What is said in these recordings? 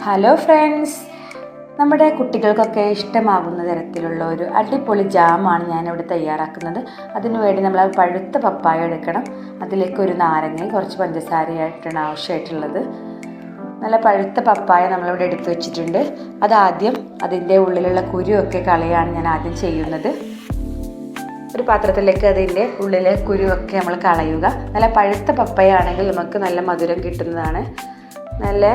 Hello friends, നമ്മുടെ കുട്ടികൾക്കൊക്കെ ഇഷ്ടമാകുന്ന തരത്തിലുള്ള ഒരു അടിപൊളി ജാമാണ് ഞാനിവിടെ തയ്യാറാക്കുന്നത്. അതിനുവേണ്ടി നമ്മൾ പഴുത്ത പപ്പായ എടുക്കണം. അതിലേക്ക് ഒരു നാരങ്ങ, കുറച്ച് പഞ്ചസാരയായിട്ടാണ് ആവശ്യമായിട്ടുള്ളത്. നല്ല പഴുത്ത പപ്പായ നമ്മളിവിടെ എടുത്തു വെച്ചിട്ടുണ്ട്. അതാദ്യം അതിൻ്റെ ഉള്ളിലുള്ള കുരുവൊക്കെ കളയാണ് ഞാൻ ആദ്യം ചെയ്യുന്നത്. ഒരു പാത്രത്തിലേക്ക് അതിൻ്റെ ഉള്ളിലെ കുരുവൊക്കെ നമ്മൾ കളയുക. നല്ല പഴുത്ത പപ്പായ ആണെങ്കിൽ നമുക്ക് നല്ല മധുരം കിട്ടുന്നതാണ്. നല്ല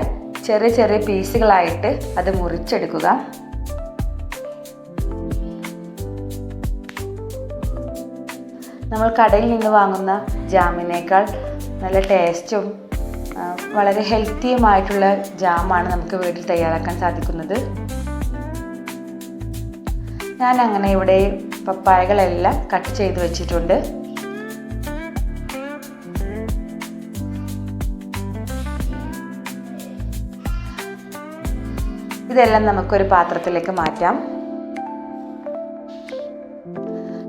ചെറിയ ചെറിയ പീസുകളായിട്ട് അത് മുറിച്ചെടുക്കുക. നമ്മൾ കടയിൽ നിന്ന് വാങ്ങുന്ന ജാമിനേക്കാൾ നല്ല ടേസ്റ്റും വളരെ ഹെൽത്തിയുമായിട്ടുള്ള ജാമാണ് നമുക്ക് വീട്ടിൽ തയ്യാറാക്കാൻ സാധിക്കുന്നത്. ഞാൻ അങ്ങനെ ഇവിടെ പപ്പായകളെല്ലാം കട്ട് ചെയ്ത് വെച്ചിട്ടുണ്ട്. ഇതെല്ലാം നമുക്കൊരു പാത്രത്തിലേക്ക് മാറ്റാം.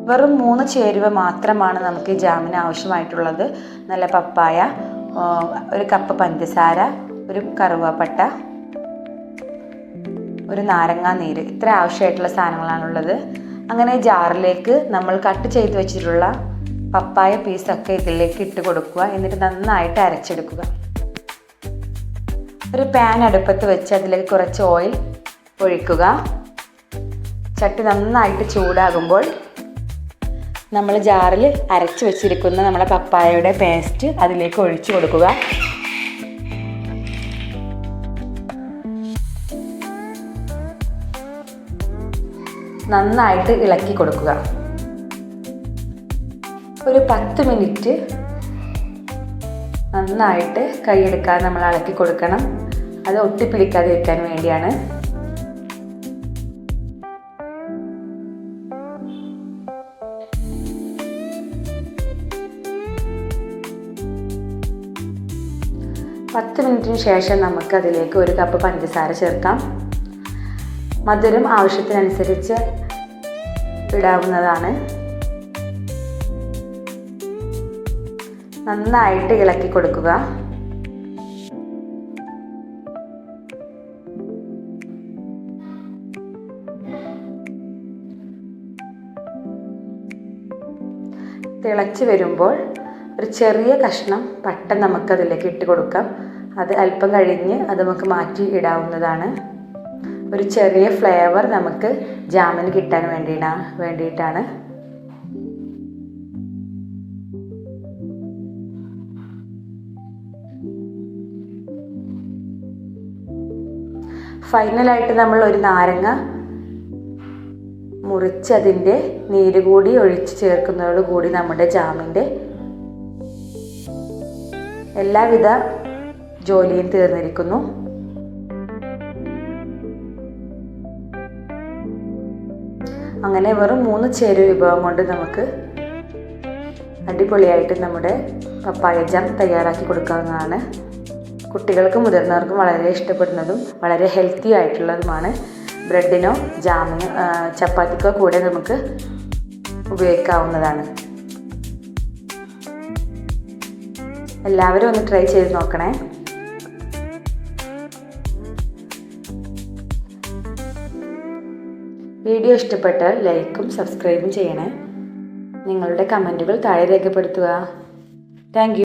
വെറും 3 ചേരുവ മാത്രമാണ് നമുക്ക് ഈ ജാമിന് ആവശ്യമായിട്ടുള്ളത്. നല്ല പപ്പായ, ഒരു കപ്പ് പഞ്ചസാര, ഒരു കറുവാപ്പട്ട, ഒരു നാരങ്ങാ നീര്, ഇത്ര ആവശ്യമായിട്ടുള്ള സാധനങ്ങളാണുള്ളത്. അങ്ങനെ ജാറിലേക്ക് നമ്മൾ കട്ട് ചെയ്ത് വെച്ചിട്ടുള്ള പപ്പായ പീസൊക്കെ ഇതിലേക്ക് ഇട്ട് കൊടുക്കുക. എന്നിട്ട് നന്നായിട്ട് അരച്ചെടുക്കുക. ഒരു പാൻ അടുപ്പത്ത് വെച്ച് അതിലേക്ക് കുറച്ച് ഓയിൽ ഒഴിക്കുക. ചട്ടി നന്നായിട്ട് ചൂടാകുമ്പോൾ നമ്മൾ ജാറിൽ അരച്ച് വെച്ചിരിക്കുന്ന നമ്മുടെ പപ്പായയുടെ പേസ്റ്റ് അതിലേക്ക് ഒഴിച്ചു കൊടുക്കുക. നന്നായിട്ട് ഇളക്കി കൊടുക്കുക. ഒരു 10 മിനിറ്റ് നന്നായിട്ട് കൈയെടുക്കാതെ നമ്മൾ ഇളക്കി കൊടുക്കണം. അത് ഒട്ടിപ്പിടിക്കാതിരിക്കാൻ വേണ്ടിയാണ്. പത്ത് മിനിറ്റിന് ശേഷം നമുക്ക് അതിലേക്ക് ഒരു കപ്പ് പഞ്ചസാര ചേർക്കാം. മധുരം ആവശ്യത്തിനനുസരിച്ച് ഇടാവുന്നതാണ്. നന്നായിട്ട് ഇളക്കി കൊടുക്കുക. തിളച്ച് വരുമ്പോൾ ഒരു ചെറിയ കഷ്ണം പട്ട നമുക്കതിലേക്ക് ഇട്ട് കൊടുക്കാം. അത് അല്പം കഴിഞ്ഞ് അത് നമുക്ക് മാറ്റി ഇടാവുന്നതാണ്. ഒരു ചെറിയ ഫ്ലേവർ നമുക്ക് ജാമിന് കിട്ടാൻ വേണ്ടിയിട്ടാണ്. ഫൈനലായിട്ട് നമ്മൾ ഒരു നാരങ്ങ മുറിച്ച് അതിൻ്റെ നീര് കൂടി ഒഴിച്ച് ചേർക്കുന്നതോടുകൂടി നമ്മുടെ ജാമിൻ്റെ എല്ലാവിധ ജോലിയും തീർന്നിരിക്കുന്നു. അങ്ങനെ വെറും 3 ചേരുവ വിഭവം കൊണ്ട് നമുക്ക് അടിപൊളിയായിട്ട് നമ്മുടെ പപ്പായ ജാം തയ്യാറാക്കി കൊടുക്കാവുന്നതാണ്. കുട്ടികൾക്കും മുതിർന്നവർക്കും വളരെ ഇഷ്ടപ്പെടുന്നതും വളരെ ഹെൽത്തി ആയിട്ടുള്ളതുമാണ്. ബ്രെഡിനോ ജാമിനോ ചപ്പാത്തിക്കോ കൂടെ നമുക്ക് ഉപയോഗിക്കാവുന്നതാണ്. എല്ലാവരും ഒന്ന് ട്രൈ ചെയ്ത് നോക്കണേ. വീഡിയോ ഇഷ്ടപ്പെട്ടാൽ ലൈക്കും സബ്സ്ക്രൈബും ചെയ്യണേ. നിങ്ങളുടെ കമൻറ്റുകൾ താഴെ രേഖപ്പെടുത്തുക. Thank you.